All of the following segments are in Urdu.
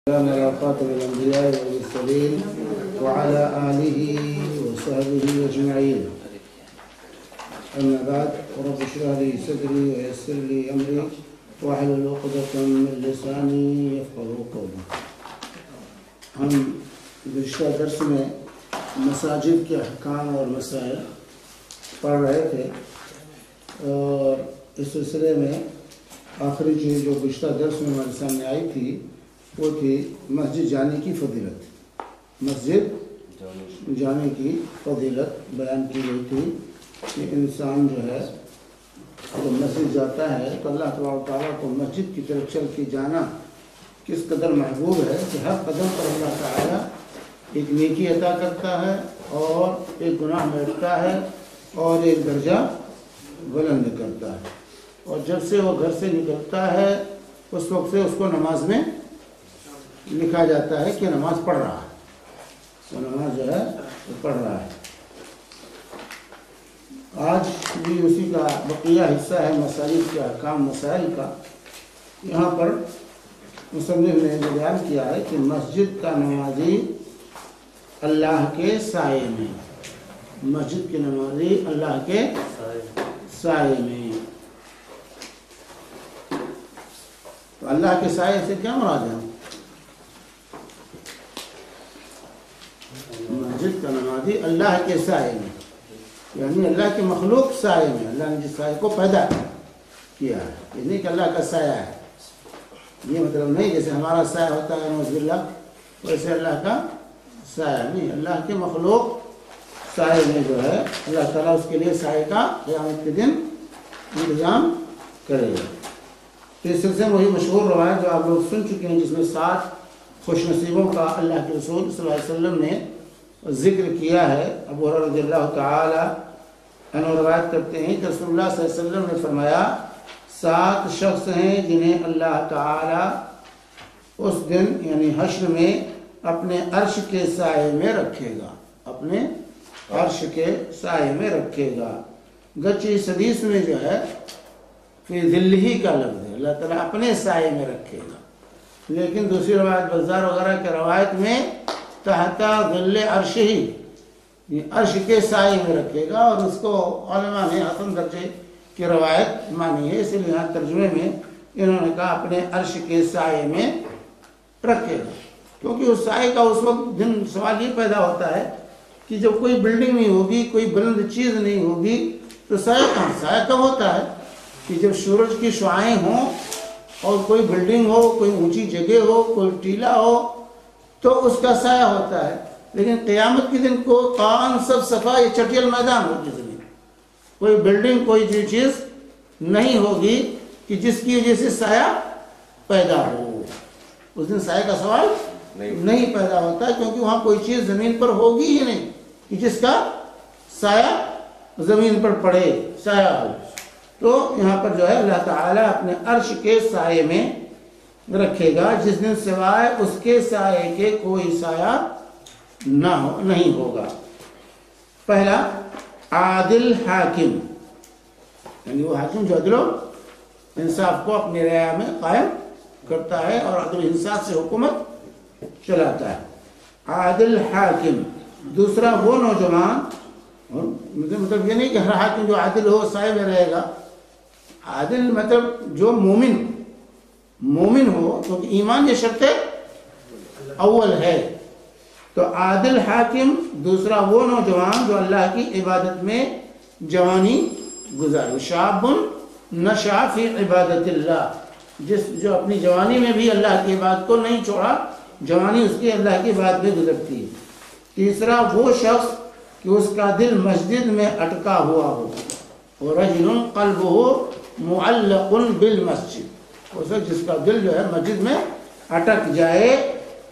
على خاتم الأنبياء والمرسلين وعلى آله وصحبه أجمعين. أما بعد، رب اشرح لي صدري ويسر لي أمري واحلل عقدة من لساني يفقهوا قولي. ہم گزشتہ درس میں مساجد کے احکام اور مسائل پڑھ رہے تھے، اور اس سلسلے میں آخری چیز جو گزشتہ درس میں ہمارے سامنے آئی تھی وہ تھی مسجد جانے کی فضیلت. مسجد جانے کی فضیلت بیان کی گئی تھی کہ انسان جو ہے جب مسجد جاتا ہے تو اللہ تبارک و تعالیٰ کو مسجد کی طرف چل کے جانا کس قدر محبوب ہے کہ ہر قدم پر اللہ تعالیٰ ایک نیکی عطا کرتا ہے اور ایک گناہ مٹتا ہے اور ایک درجہ بلند کرتا ہے. اور جب سے وہ گھر سے نکلتا ہے اس وقت سے اس کو نماز میں لکھا جاتا ہے کہ نماز پڑھ رہا ہے، وہ نماز جو ہے وہ پڑھ رہا ہے. آج بھی اسی کا بقیہ حصہ ہے مساجد کے احکام مسائل کا. یہاں پر مصنف نے بیان کیا ہے کہ مسجد کا نمازی اللہ کے سائے میں، مسجد کے نمازی اللہ کے سائے میں. تو اللہ کے سائے سے کیا مراد ہے؟ مسجد کا نمازی اللہ کے سائے میں، یعنی اللہ کے مخلوق سائے میں. اللہ نے جس سائے کو پیدا کیا ہے، یہ نہیں کہ اللہ کا سایہ ہے. یہ مطلب نہیں جیسے ہمارا سایہ ہوتا ہے نعوذ باللہ ویسے اللہ کا سایہ نہیں. اللہ کے مخلوق سائے میں جو ہے اللہ تعالیٰ اس کے لیے سائے کا قیامت کے دن انتظام کرے گا. تو اس سلسلے میں وہی مشہور روایت جو آپ لوگ سن چکے ہیں، جس میں 7 خوش نصیبوں کا اللہ کے رسول صلی اللہ علیہ وسلم نے ذکر کیا ہے. ابو ہریرہ رضی اللہ تعالی عنہ روایت کرتے ہیں کہ رسول اللہ صلی اللہ علیہ وسلم نے فرمایا 7 شخص ہیں جنہیں اللہ تعالی اس دن یعنی حشر میں اپنے عرش کے سائے میں رکھے گا، اپنے عرش کے سائے میں رکھے گا. گرچہ اس حدیث میں جو ہے فی ذلہ کا لفظ ہے، اللہ تعالیٰ اپنے سائے میں رکھے گا، لیکن دوسری روایت بزار وغیرہ کے روایت میں تحت ظل عرش ہی، عرش کے سائے میں رکھے گا. اور اس کو علماء نے حسن درجے کی روایت مانی ہے، اس لیے یہاں ترجمے میں انہوں نے کہا اپنے عرش کے سائے میں رکھے گا. کیونکہ اس سائے کا اس وقت دن سوال یہ پیدا ہوتا ہے کہ جب کوئی بلڈنگ نہیں ہوگی، کوئی بلند چیز نہیں ہوگی تو سایہ کہاں؟ سایہ کب ہوتا ہے کہ جب سورج کی شعاعیں ہوں اور کوئی بلڈنگ ہو، کوئی اونچی جگہ ہو، کوئی ٹیلا ہو تو اس کا سایہ ہوتا ہے. لیکن قیامت کے دن کو قان سب صفا یہ چٹیل میدان ہوگی، زمین کوئی بلڈنگ کوئی چیز نہیں ہوگی کہ جس کی وجہ سے سایہ پیدا ہو. اس دن سایہ کا سوال نہیں پیدا ہوتا، کیونکہ وہاں کوئی چیز زمین پر ہوگی ہی نہیں کہ جس کا سایہ زمین پر پڑے، سایہ ہو. تو یہاں پر جو ہے اللہ تعالیٰ اپنے عرش کے سائے میں رکھے گا جس دن سوائے اس کے سائے کے کوئی سایہ نہیں ہوگا. پہلا عادل حاکم، یعنی وہ حاکم جو عدل و انصاف کو اپنی رعایا میں قائم کرتا ہے اور عدل و انصاف سے حکومت چلاتا ہے. عادل حاکم. دوسرا وہ نوجوان، مطلب یہ نہیں کہ ہر حاکم جو عادل ہو سائے میں رہے گا. عادل مطلب جو مومن ہو، کیونکہ ایمان یہ شرط اول ہے. تو عادل حاکم. دوسرا وہ نوجوان جو اللہ کی عبادت میں جوانی گزارے. شاب نشأ فی عبادت اللہ، جو اپنی جوانی میں بھی اللہ کی عبادت کو نہیں چھوڑا، جوانی اس کی اللہ کی عبادت میں گزرتی ہے. تیسرا وہ شخص کہ اس کا دل مسجد میں اٹکا ہوا ہو. ورجل قلبہ معلق بالمسجد، اس وقت جس کا دل جو ہے مسجد میں اٹک جائے،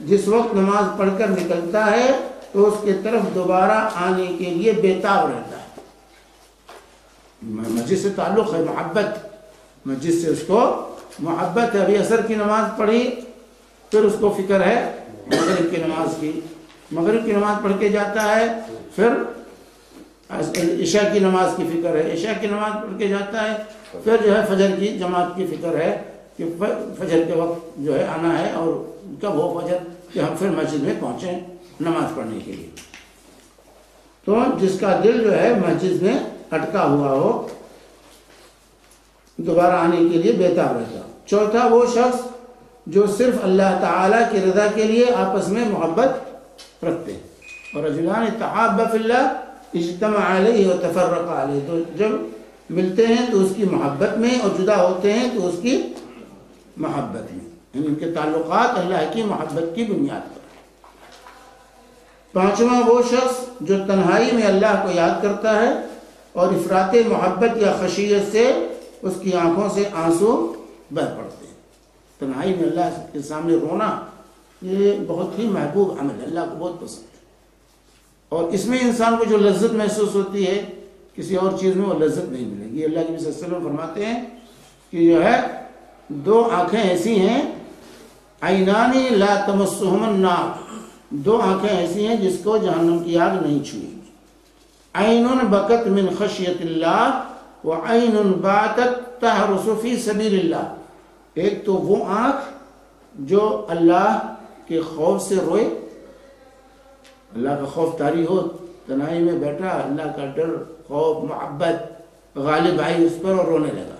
جس وقت نماز پڑھ کر نکلتا ہے تو اس کی طرف دوبارہ آنے کے لیے بےتاب رہتا ہے. مسجد سے تعلق ہے، محبت، مسجد سے اس کو محبت ہے. ابھی عصر کی نماز پڑھی، پھر اس کو فکر ہے مغرب کی نماز کی، مغرب کی نماز پڑھ کے جاتا ہے، پھر عشاء کی نماز کی فکر ہے، عشاء کی نماز پڑھ کے جاتا ہے، پھر جو ہے فجر کی جماعت کی فکر ہے. کہ فجر کے وقت جو ہے آنا ہے، اور کب ہو فجر کہ ہم پھر مسجد میں پہنچیں نماز پڑھنے کے لیے۔ تو جس کا دل جو ہے مسجد میں اٹکا ہوا ہو دوبارہ آنے کے لیے بےتاب رہتا۔ چوتھا وہ شخص جو صرف اللہ تعالیٰ کی رضا کے لیے آپس میں محبت رکھتے ہیں، اور رجلان تحابا فی اللہ اجتمع علیہ وتفرق علیہ، تو جب ملتے ہیں تو اس کی محبت میں، اور جدا ہوتے ہیں تو اس کی محبت میں، یعنی ان کے تعلقات اللہ کی محبت کی بنیاد پر۔ پانچواں وہ شخص جو تنہائی میں اللہ کو یاد کرتا ہے اور افراط محبت یا خشیت سے اس کی آنکھوں سے آنسو بہہ پڑتے ہیں۔ تنہائی میں اللہ کے سامنے رونا یہ بہت ہی محبوب عمل ہے، اللہ کو بہت پسند ہے، اور اس میں انسان کو جو لذت محسوس ہوتی ہے کسی اور چیز میں وہ لذت نہیں ملے گی۔ اللہ کے نبی صلی اللہ علیہ وسلم فرماتے ہیں کہ جو ہے دو آنکھیں ایسی ہیں، عینانی لا تمسہم النار، دو آنکھیں ایسی ہیں جس کو جہنم کی آگ نہیں چھوئے گی۔ عین بکت من خشیت اللہ وعین باتت تحرس فی سبیل اللہ، ایک تو وہ آنکھ جو اللہ کے خوف سے روئے، اللہ کا خوف طاری ہو، تنہائی میں بیٹھا، اللہ کا ڈر، خوف، محبت غالب آئی اس پر اور رونے لگا،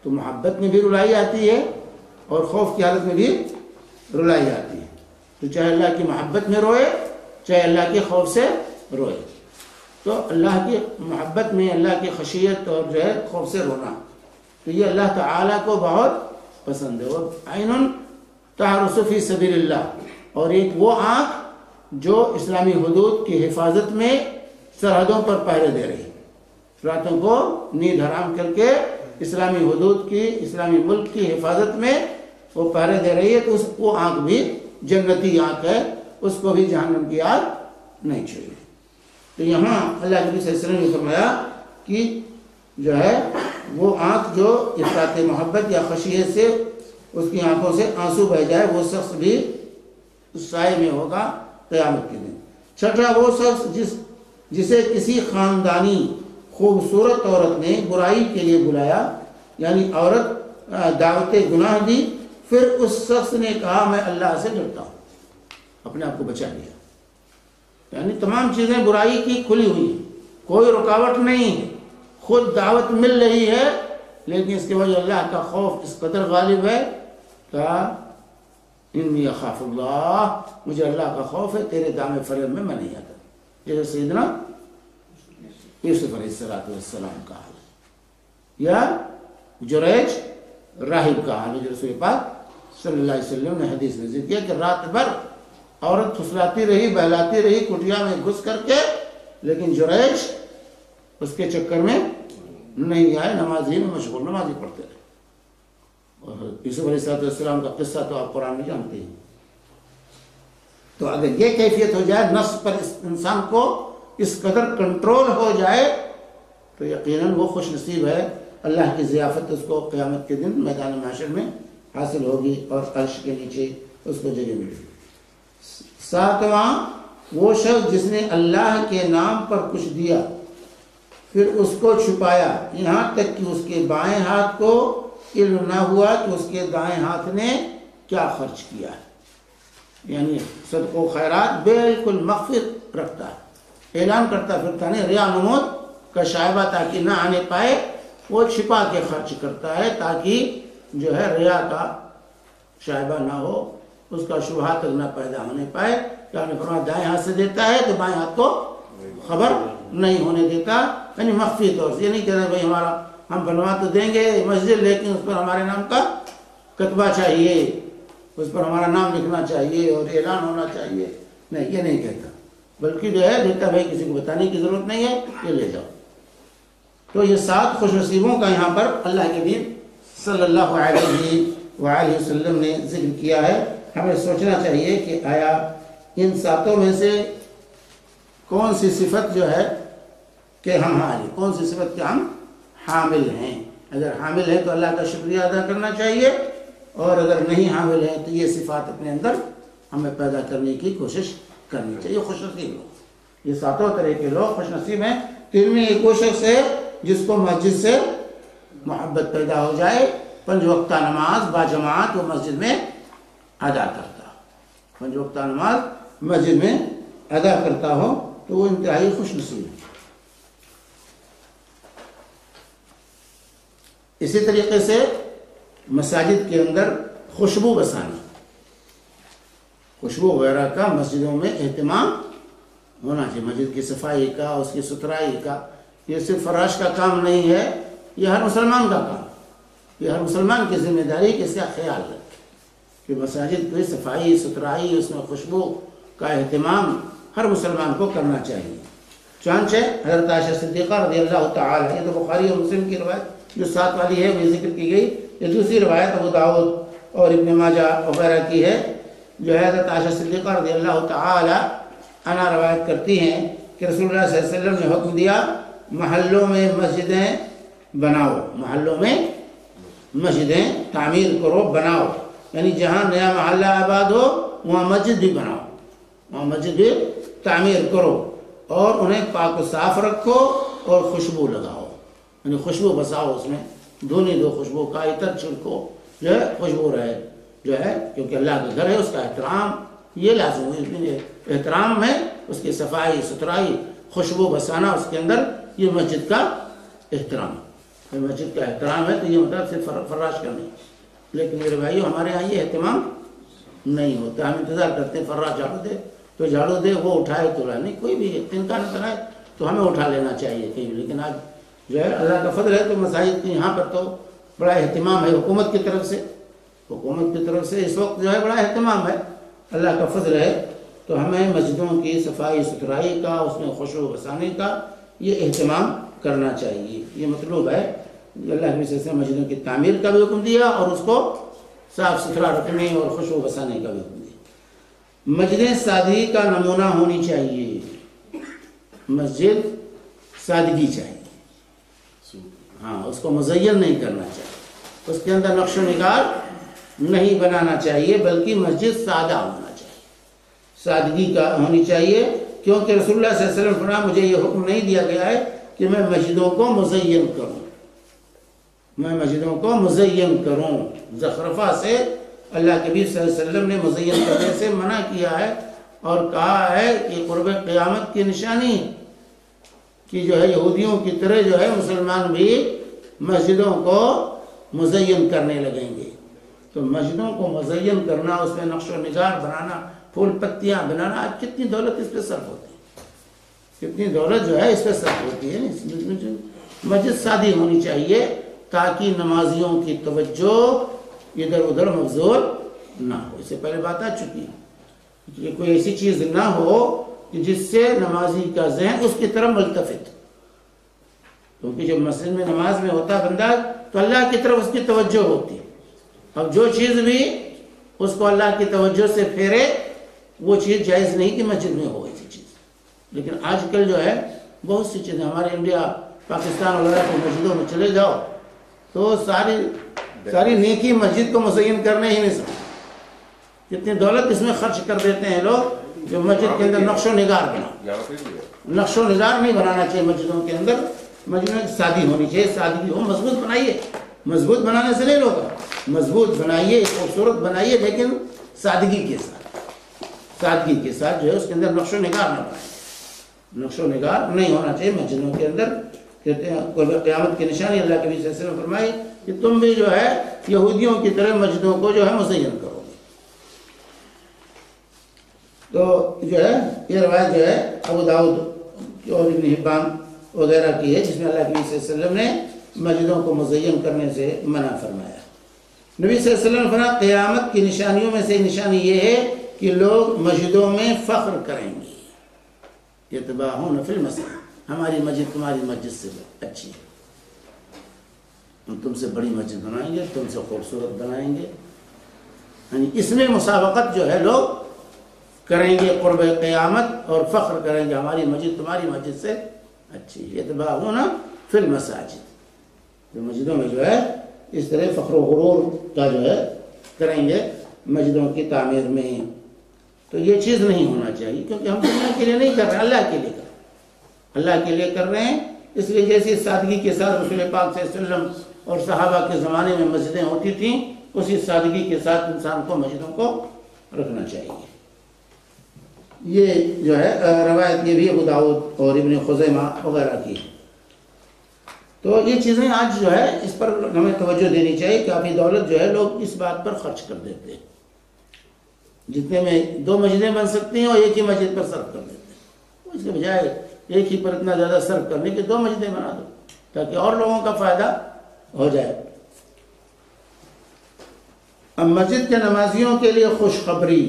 تو محبت میں بھی رلائی آتی ہے اور خوف کی حالت میں بھی رلائی آتی ہے، تو چاہے اللہ کی محبت میں روئے چاہے اللہ کے خوف سے روئے، تو اللہ کی محبت میں اللہ کی خشیت اور جو ہے خوف سے رونا، تو یہ اللہ تعالیٰ کو بہت پسند ہے۔ وہ عین تحرس فی سبیل اللہ، اور ایک وہ آنکھ جو اسلامی حدود کی حفاظت میں سرحدوں پر پہرے دے رہی ہے، راتوں کو نیند حرام کر کے اسلامی حدود کی، اسلامی ملک کی حفاظت میں وہ پہرے دے رہی ہے، تو وہ آنکھ بھی جنتی آنکھ ہے، اس کو بھی جہنم کی آگ نہیں چھوئے گی۔ تو یہاں اللہ کے نبی صلی اللہ علیہ وسلم نے فرمایا کہ جو ہے وہ آنکھ جو افراط محبت یا خشیت سے اس کی آنکھوں سے آنسو بہ جائے، وہ شخص بھی اس سائے میں ہوگا قیامت کے دن۔ چھٹا وہ شخص جسے کسی خاندانی خوبصورت عورت نے برائی کے لیے بلایا، یعنی عورت دعوت گناہ دی، پھر اس شخص نے کہا میں اللہ سے ڈرتا ہوں، اپنے آپ کو بچا لیا، یعنی تمام چیزیں برائی کی کھلی ہوئی ہیں، کوئی رکاوٹ نہیں ہے، خود دعوت مل رہی ہے، لیکن اس کے وجہ اللہ کا خوف اس قدر غالب ہے کہ انی اخاف اللہ، مجھے اللہ کا خوف ہے، تیرے دام فریب میں میں نہیں آتا، جیسے سیدنا یوسف علیہ السلام کا حال ہے، یا جریج راہب کا حال ہے، جو رسول پاک صلی اللہ علیہ وسلم نے حدیث میں ذکر کیا کہ رات بھر عورت پھسلاتی رہی، بہلاتی رہی کٹیا میں گھس کر کے، لیکن جریج اس کے چکر میں نہیں آئے، نمازی میں مشغول، نمازی پڑھتے رہے۔ اور یوسف علیہ السلام کا قصہ تو آپ قرآن میں جانتے ہیں۔ تو اگر یہ کیفیت ہو جائے، نفس پر انسان کو اس قدر کنٹرول ہو جائے، تو یقیناً وہ خوش نصیب ہے، اللہ کی ضیافت اس کو قیامت کے دن میدان محشر میں حاصل ہوگی اور عرش کے نیچے اس کو جگہ ملے گی۔ ساتواں وہ شخص جس نے اللہ کے نام پر کچھ دیا پھر اس کو چھپایا، یہاں تک کہ اس کے بائیں ہاتھ کو علم نہ ہوا کہ اس کے دائیں ہاتھ نے کیا خرچ کیا ہے، یعنی صدقہ و خیرات بالکل مخفی رکھتا ہے، اعلان کرتا پھرتا نہیں، ریا نمود کا شائبہ تاکہ نہ آنے پائے، وہ چھپا کے خرچ کرتا ہے تاکہ جو ہے ریا کا شائبہ نہ ہو، اس کا شبہہ تک نہ پیدا ہونے پائے، کہ آپ نے فرمایا دائیں ہاتھ سے دیتا ہے تو بائیں ہاتھ کو خبر نہیں ہونے دیتا، یعنی مخفی طور سے، یہ نہیں کہہ رہے بھائی ہمارا ہم بنوا تو دیں گے مسجد، لیکن اس پر ہمارے نام کا کتبہ چاہیے، اس پر ہمارا نام لکھنا چاہیے اور اعلان ہونا چاہیے، نہیں، یہ نہیں کہتا، بلکہ جو ہے دیتا بھائی کسی کو بتانے کی ضرورت نہیں ہے، یہ لے جاؤ۔ تو یہ 7 خوش نصیبوں کا یہاں پر اللہ کے نبی صلی اللہ علیہ وآلہ وسلم نے ذکر کیا ہے۔ ہمیں سوچنا چاہیے کہ آیا ان 7 میں سے کون سی صفت جو ہے کہ ہم حامل، کون سی صفت کے ہم حامل ہیں؟ اگر حامل ہیں تو اللہ کا شکریہ ادا کرنا چاہیے، اور اگر نہیں حامل ہیں تو یہ صفات اپنے اندر ہمیں پیدا کرنے کی کوشش کرنی چاہیے۔ خوش نصیب لوگ، یہ 7 طرح کے لوگ خوش نصیب ہیں۔ تو ان میں ایک وہ شخص ہے جس کو مسجد سے محبت پیدا ہو جائے، 5 وقتہ نماز باجماعت وہ مسجد میں ادا کرتا ہو، 5 وقتہ نماز مسجد میں ادا کرتا ہو تو وہ انتہائی خوش نصیب ہے۔ اسی طریقے سے مساجد کے اندر خوشبو بسانا، خوشبو وغیرہ کا مسجدوں میں اہتمام ہونا چاہیے، مسجد کی صفائی کا، اس کی ستھرائی کا۔ یہ صرف فراش کا کام نہیں ہے، یہ ہر مسلمان کا کام، یہ ہر مسلمان کی ذمہ داری کہ اس کا خیال رکھے کہ مساجد کی صفائی ستھرائی، اس میں خوشبو کا اہتمام ہر مسلمان کو کرنا چاہیے۔ چنانچہ حضرت عائشہ صدیقہ رضی اللہ تعالی، یہ تو بخاری اور مسلم کی روایت جو ساتھ والی ہے وہ ذکر کی گئی، یہ دوسری روایت ابو داؤد اور ابن ماجہ وغیرہ کی ہے، جو ہے حضرت عائشہ صدیقہ رضی اللہ تعالی عنہا روایت کرتی ہیں کہ رسول اللہ صلی اللہ علیہ وسلم نے حکم دیا محلوں میں مسجدیں بناؤ، محلوں میں مسجدیں تعمیر کرو، بناؤ، یعنی جہاں نیا محلہ آباد ہو وہاں مسجد بھی بناؤ، وہاں مسجد بھی تعمیر کرو، اور انہیں پاک و صاف رکھو اور خوشبو لگاؤ، یعنی خوشبو بساؤ، اس میں دھونی دو خوشبو کا، عطر چھڑکو، جو ہے خوشبو رہے، جو ہے کیونکہ اللہ کا گھر ہے، اس کا احترام یہ لازم ہے، احترام ہے اس کی صفائی ستھرائی، خوشبو بسانا اس کے اندر، یہ مسجد کا احترام ہے، مسجد کا احترام ہے۔ تو یہ مطلب صرف فراش کا نہیں، لیکن میرے بھائیو ہمارے ہاں یہ اہتمام نہیں ہوتا، ہم انتظار کرتے ہیں فراش جھاڑو دے تو جھاڑو دے، وہ اٹھائے تو نہیں، کوئی بھی تنکا نظر آئے تو ہمیں اٹھا لینا چاہیے کہیں بھی۔ لیکن آج جو ہے اللہ کا فضل ہے تو مساجد کی یہاں پر تو بڑا اہتمام ہے حکومت کی طرف سے، حکومت کی طرف سے اس وقت جو ہے بڑا اہتمام ہے، اللہ کا فضل ہے، تو ہمیں مسجدوں کی صفائی ستھرائی کا، اس میں خوشبو بسانے کا یہ اہتمام کرنا چاہیے، یہ مطلوب ہے۔ اللہ کے وجہ سے مسجدوں کی تعمیر کا بھی حکم دیا اور اس کو صاف ستھرا رکھنے اور خوشبو بسانے کا بھی حکم دیا۔ مسجد سادگی کا نمونہ ہونی چاہیے، مسجد سادگی چاہیے، ہاں اس کو مزین نہیں کرنا چاہیے، اس کے اندر نقش و نگار نہیں بنانا چاہیے، بلکہ مسجد سادہ ہونا چاہیے، سادگی کا ہونی چاہیے، کیونکہ رسول اللہ صلی اللہ علیہ وسلم فرمایا مجھے یہ حکم نہیں دیا گیا ہے کہ میں مسجدوں کو مزین کروں، میں مسجدوں کو مزین کروں، زخرفہ سے اللہ کے نبی صلی اللہ علیہ وسلم نے مزین کرنے سے منع کیا ہے، اور کہا ہے کہ قرب قیامت کی نشانی کہ جو ہے یہودیوں کی طرح جو ہے مسلمان بھی مسجدوں کو مزین کرنے لگیں گے۔ تو مسجدوں کو مزین کرنا، اس میں نقش و نگار بنانا، پھول پتیاں بنانا، آج کتنی دولت اس پہ صرف ہوتی ہے، کتنی دولت جو ہے اس پہ صرف ہوتی ہے۔ مسجد سادی ہونی چاہیے تاکہ نمازیوں کی توجہ ادھر ادھر مبذول نہ ہو، اس سے پہلے بات آ چکی ہے کہ کوئی ایسی چیز نہ ہو کہ جس سے نمازی کا ذہن اس کی طرف ملتفت، کیونکہ جب مسجد میں نماز میں ہوتا بندہ تو اللہ کی طرف اس کی توجہ ہوتی ہے، اب جو چیز بھی اس کو اللہ کی توجہ سے پھیرے وہ چیز جائز نہیں کہ مسجد میں ہو ایسی چیز۔ لیکن آج کل جو ہے بہت سی چیزیں، ہمارے انڈیا پاکستان وغیرہ کے مسجدوں میں چلے جاؤ تو ساری نیکی مسجد کو مزین کرنے ہی نہیں سکتے، کتنی دولت اس میں خرچ کر دیتے ہیں لوگ، جو مسجد کے اندر نقش و نگار بنا، نقش و نگار نہیں بنانا چاہیے مسجدوں کے اندر، مسجدوں کی سادی ہونی چاہیے، سادگی ہو، مضبوط بنائیے، مضبوط بنانے سے نہیں ہوگا، مضبوط بنائیے، خوبصورت بنائیے، لیکن سادگی کے ساتھ، سادگی کے ساتھ جو ہے اس کے اندر نقش و نگار نہ بنائیے، نقش و نگار نہیں ہونا چاہیے مسجدوں کے اندر۔ کہتے ہیں قیامت کی نشانی اللہ کے نبی صلی اللہ علیہ وسلم فرمائی کہ تم بھی جو ہے یہودیوں کی طرح مسجدوں کو جو ہے مزین کرو گے۔ تو جو ہے یہ روایت جو ہے ابو داؤد اور ابن حبان وغیرہ کی ہے، جس میں اللہ کے نبی صلی اللہ علیہ وسلم نے مسجدوں کو مزین کرنے سے منع فرمایا۔ نبی صلی اللہ علیہ وسلم نے فرمایا قیامت کی نشانیوں میں سے نشانی یہ ہے کہ لوگ مسجدوں میں فخر کریں گے، یتباہون فی المساجد، ہماری مسجد تمہاری مسجد سے اچھی ہے، ہم تم سے بڑی مسجد بنائیں گے، تم سے خوبصورت بنائیں گے، یعنی اس میں مسابقت جو ہے لوگ کریں گے قرب قیامت، اور فخر کریں گے ہماری مسجد تمہاری مسجد سے اچھی ہے، یتباہون فی المساجد، جو مسجدوں میں جو ہے اس طرح فخر و غرور کا جو ہے کریں گے مسجدوں کی تعمیر میں۔ تو یہ چیز نہیں ہونا چاہیے، کیونکہ ہم دنیا کے لیے نہیں کر رہے ہیں، اللہ کے لیے کر رہے ہیں، اللہ کے لیے کر رہے ہیں، اس لیے جیسی سادگی کے ساتھ رسول پاک صلی اللہ علیہ وسلم اور صحابہ کے زمانے میں مسجدیں ہوتی تھیں، اسی سادگی کے ساتھ انسان کو مسجدوں کو رکھنا چاہیے۔ یہ جو ہے روایت یہ بھی ابو داؤد اور ابن خزیمہ وغیرہ کی۔ تو یہ چیزیں آج جو ہے اس پر ہمیں توجہ دینی چاہیے کہ کافی دولت جو ہے لوگ اس بات پر خرچ کر دیتے ہیں، جتنے میں 2 مسجدیں بن سکتی ہیں اور ایک ہی مسجد پر صرف کر دیتے ہیں، اس کے بجائے ایک ہی پر اتنا زیادہ صرف کرنے کے 2 مسجدیں بنا دو تاکہ اور لوگوں کا فائدہ ہو جائے۔ اب مسجد کے نمازیوں کے لیے خوشخبری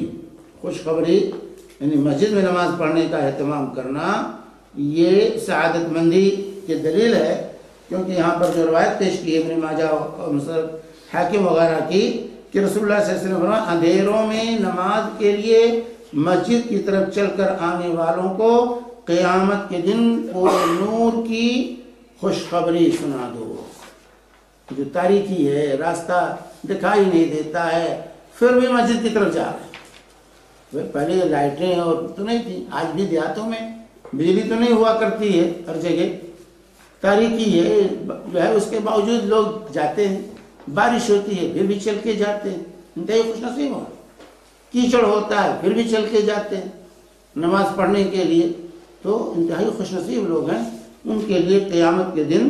یعنی مسجد میں نماز پڑھنے کا اہتمام کرنا، یہ سعادت مندی کی دلیل ہے، کیونکہ یہاں پر جو روایت پیش کی ابن ماجہ اور مسلم حاکم وغیرہ کی کہ رسول اللہ صلی اللہ علیہ وسلم نے فرمایا اندھیروں میں نماز کے لیے مسجد کی طرف چل کر آنے والوں کو قیامت کے دن پورے نور کی خوشخبری سنا دو۔ جو تاریکی ہے، راستہ دکھائی نہیں دیتا ہے، پھر بھی مسجد کی طرف جا رہے ہیں۔ پہلے لائٹیں اور تو نہیں تھی، آج بھی دیہاتوں میں بجلی تو نہیں ہوا کرتی ہے، ہر جگہ تاریکی ہے جو ہے، اس کے باوجود لوگ جاتے ہیں، بارش ہوتی ہے پھر بھی چل کے جاتے ہیں، انتہائی خوش نصیب ہو، کیچڑ ہوتا ہے پھر بھی چل کے جاتے ہیں نماز پڑھنے کے لیے۔ تو انتہائی خوش نصیب لوگ ہیں، ان کے لیے قیامت کے دن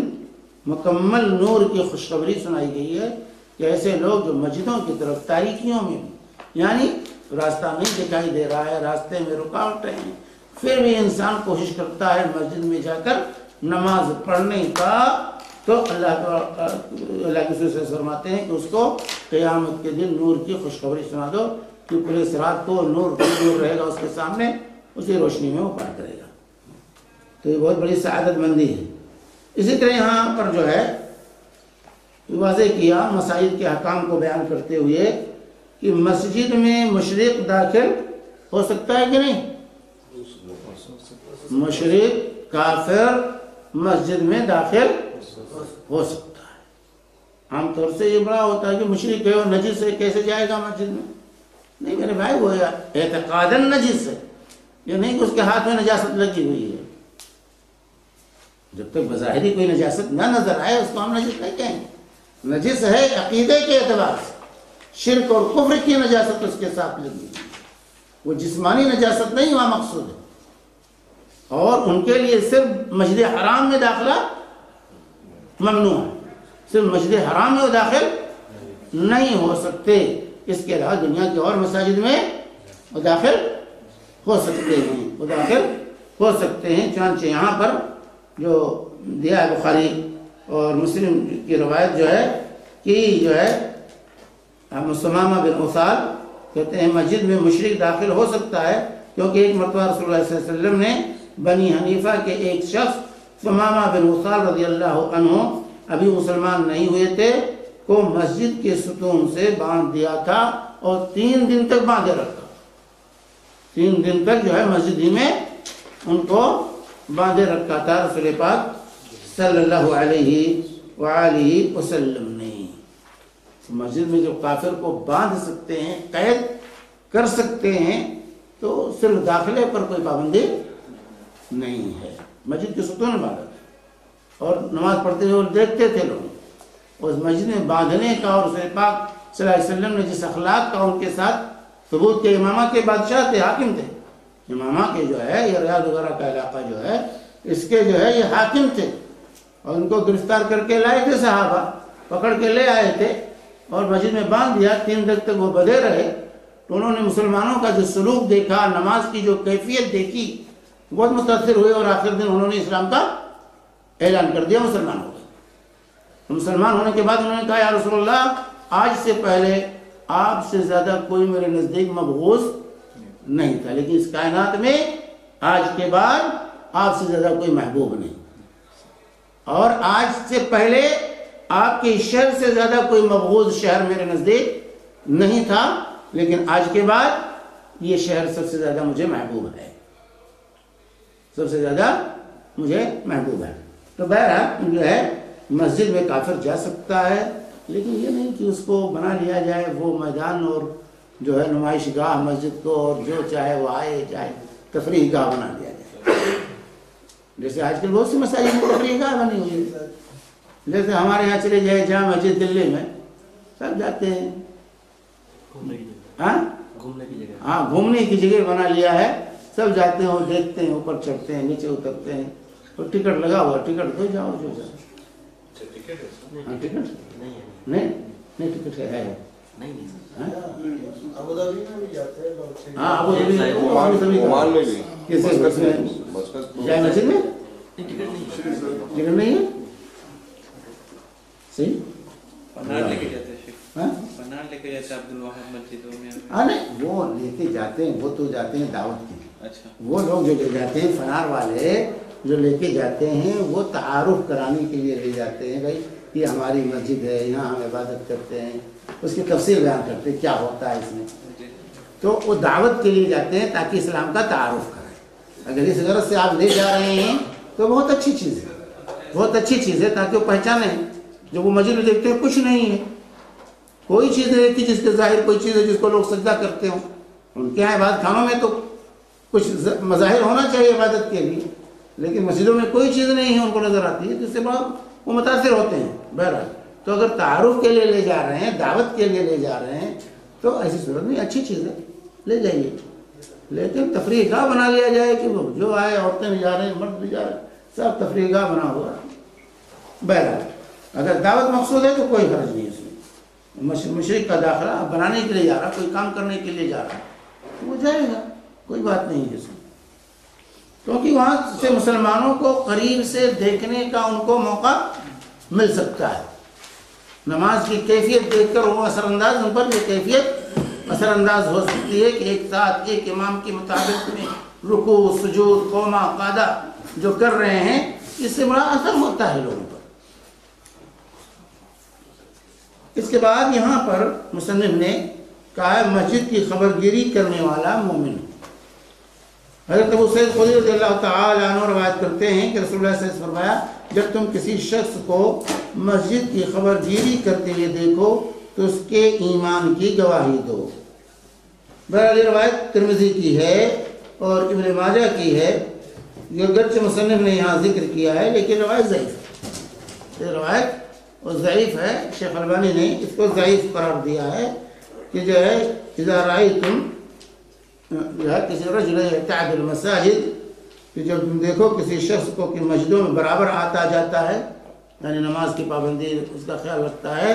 مکمل نور کی خوشخبری سنائی گئی ہے کہ ایسے لوگ جو مسجدوں کی طرف تاریکیوں میں بھی، یعنی راستہ نہیں دکھائی دے رہا ہے، راستے میں رکاوٹیں ہیں، پھر بھی انسان کوشش کرتا ہے مسجد میں جا کر نماز پڑھنے کا، تو اللہ کے رسول سے فرماتے ہیں کہ اس کو قیامت کے دن نور کی خوشخبری سنا دو کہ پورے صراط کو نور رہے گا اس کے سامنے، اسی روشنی میں وہ پار کرے گا۔ تو یہ بہت بڑی سعادت مندی ہے۔ اسی طرح یہاں پر جو ہے واضح کیا مساجد کے احکام کو بیان کرتے ہوئے کہ مسجد میں مشرق داخل ہو سکتا ہے کہ نہیں؟ مشرق کافر مسجد میں داخل ہو سکتا ہے۔ عام طور سے یہ بڑا ہوتا ہے کہ مشرق ہے اور نجس ہے، کیسے جائے گا مسجد میں؟ نہیں میرے بھائی، وہ اعتقاداً نجس ہے، یہ نہیں کہ اس کے ہاتھ میں نجاست لگی ہوئی ہے۔ جب تک بظاہری کوئی نجاست نہ نظر آئے اس کو ہم نجس نہیں کہیں گے۔ نجس ہے عقیدے کے اعتبار سے، شرک اور کفر کی نجاست اس کے ساتھ لگی، وہ جسمانی نجاست نہیں وہاں مقصود ہے۔ اور ان کے لیے صرف مسجد حرام میں داخلہ ممنوع ہے، صرف مسجد حرام میں وہ داخل نہیں ہو سکتے، اس کے علاوہ دنیا کی اور مساجد میں وہ داخل ہو سکتے ہیں، چنانچہ یہاں پر جو دیا ہے بخاری اور مسلم کی روایت جو ہے کہ جو ہے ثمامہ بن اسال کہتے ہیں مسجد میں مشرک داخل ہو سکتا ہے، کیونکہ ایک مرتبہ رسول اللہ صلی اللہ علیہ وسلم نے بنی حنیفہ کے ایک شخص ثمامہ بن اسال رضی اللہ عنہ ابھی مسلمان نہیں ہوئے تھے کو مسجد کے ستون سے باندھ دیا تھا اور 3 دن تک باندھے رکھا، 3 دن تک جو ہے مسجد ہی میں ان کو باندھے رکھا تھا رسول پاک صلی اللہ علیہ وآلہ وسلم نے۔ مسجد میں جو کافر کو باندھ سکتے ہیں، قید کر سکتے ہیں، تو صرف داخلے پر کوئی پابندی نہیں ہے۔ مسجد کے ستون میں باندھا تھا اور نماز پڑھتے ہوئے دیکھتے تھے لوگ، اس مسجد میں باندھنے کا اور رسول پاک صلی اللہ علیہ وسلم نے جس اخلاق کا ان کے ساتھ ثبوت کے، امامہ کے بادشاہ تھے، حاکم تھے، امامہ کے جو ہے یہ ریاض وغیرہ کا علاقہ جو ہے اس کے جو ہے یہ حاکم تھے، اور ان کو گرفتار کر کے لائے تھے صحابہ، پکڑ کے لے آئے تھے اور مسجد میں باندھ دیا، 3 دن تک وہ بدے رہے۔ تو انہوں نے مسلمانوں کا جو سلوک دیکھا، نماز کی جو کیفیت دیکھی، بہت متاثر ہوئے اور آخر دن انہوں نے اسلام کا اعلان کر دیا مسلمان ہو گئے۔ مسلمان ہونے کے بعد انہوں نے کہا یا رسول اللہ آج سے پہلے آپ سے زیادہ کوئی میرے نزدیک مبغوث نہیں تھا، لیکن اس کائنات میں آج کے بعد آپ سے زیادہ کوئی محبوب نہیں، اور آج سے پہلے آپ کے شہر سے زیادہ کوئی مبغوض شہر میرے نزدیک نہیں تھا، لیکن آج کے بعد یہ شہر سب سے زیادہ مجھے محبوب ہے، سب سے زیادہ مجھے محبوب ہے۔ تو بہرحال جو ہے مسجد میں کافر جا سکتا ہے، لیکن یہ نہیں کہ اس کو بنا لیا جائے وہ میدان اور جو ہے نمائش گاہ مسجد کو، اور جو چاہے وہ آئے، چاہے تفریح گاہ بنا لیا جائے، جیسے آج کل بہت سی مساجد میں تفریح گاہ بنی ہوئی ہے، جیسے ہمارے یہاں چلے جائے جامع مسجد دلی میں سب جاتے ہیں ہاں گھومنے کی جگہ بنا لیا ہے، سب جاتے ہیں اور دیکھتے ہیں، اوپر چڑھتے ہیں نیچے اترتے ہیں، اور ٹکٹ لگا ہوا، ٹکٹ دو جاؤ جو جاؤ۔ ہاں ٹکٹ نہیں ٹکٹ ہے ابوظہبی میں بھی جاتے ہیں لوگ۔ ہاں ابوظہبی میں بھی کسی جامع مسجد میں ٹکٹ نہیں ہے صحیح پناہ لے کے جاتے ہیں، پناہ لے کے جاتے ہیں عبدالوہاب مسجدوں میں۔ ہاں نہیں وہ لے کے جاتے ہیں، وہ تو جاتے ہیں دعوت کے لیے۔ اچھا وہ لوگ جو لے جاتے ہیں فنار والے جو لے کے جاتے ہیں وہ تعارف کرانے کے لیے لے جاتے ہیں، بھائی یہ ہماری مسجد ہے، یہاں ہم عبادت کرتے ہیں، اس کی تفصیل بیان کرتے ہیں کیا ہوتا ہے اس میں، تو وہ دعوت کے لیے جاتے ہیں تاکہ اسلام کا تعارف کریں۔ اگر اس غرض سے آپ لے جا رہے ہیں تو بہت اچھی چیز ہے، بہت اچھی چیز ہے، تاکہ وہ پہچانیں۔ جو وہ مسجد میں دیکھتے ہیں کچھ نہیں ہے، کوئی چیز نہیں رہتی جس کے ظاہر کوئی چیز ہے جس کو لوگ سجدہ کرتے ہوں۔ ان کے یہاں عبادت خانوں میں تو کچھ مظاہر ہونا چاہیے عبادت کے لیے، لیکن مسجدوں میں کوئی چیز نہیں ہے ان کو نظر آتی ہے، جس سے بڑا وہ متاثر ہوتے ہیں۔ بہرحال تو اگر تعارف کے لیے لے جا رہے ہیں، دعوت کے لیے لے جا رہے ہیں، تو ایسی صورت میں اچھی چیز ہے، لے جائیے، لیکن تفریح گاہ بنا لیا جائے کہ وہ جو آئے، عورتیں بھی جا رہے ہیں، مرد بھی جا رہے ہیں، سب تفریح گاہ بنا ہوا ہے۔ بہرحال اگر دعوت مقصود ہے تو کوئی حرج نہیں اس میں، مشرق کا داخلہ بنانے کے لیے جا رہا، کوئی کام کرنے کے لیے جا رہا تو وہ جائے گا، کوئی بات نہیں ہے اس میں، کیونکہ وہاں سے مسلمانوں کو قریب سے دیکھنے کا ان کو موقع مل سکتا ہے۔ نماز کی کیفیت دیکھ کر وہ اثر انداز، ان پر یہ کیفیت اثر انداز ہو سکتی ہے کہ ایک ساتھ ایک امام کی مطابق میں رکوع سجود قومہ قادہ جو کر رہے ہیں، اس سے بڑا اثر ہوتا ہے لوگوں پر۔ اس کے بعد یہاں پر مصنف نے کہا ہے مسجد کی خبرگیری کرنے والا مومن۔ حضرت ابو سعید خدری رضی اللہ تعالی عنہ روایت کرتے ہیں کہ رسول اللہ صلی اللہ علیہ وسلم نے فرمایا جب تم کسی شخص کو مسجد کی خبرگیری کرتے ہوئے دیکھو تو اس کے ایمان کی گواہی دو۔ بہرحال یہ روایت ترمذی کی ہے اور ابن ماجہ کی ہے، جو گرچہ مصنف نے یہاں ذکر کیا ہے لیکن روایت ضعیف ہے، یہ روایت اور ضعیف ہے۔ شیخ البانی نے اس کو ضعیف قرار دیا ہے کہ جو ہے اذا رأیتم جو ہے کسی رجل یتعد المساجد، کہ جب تم دیکھو کسی شخص کو کہ مسجدوں میں برابر آتا جاتا ہے، یعنی نماز کی پابندی اس کا خیال رکھتا ہے،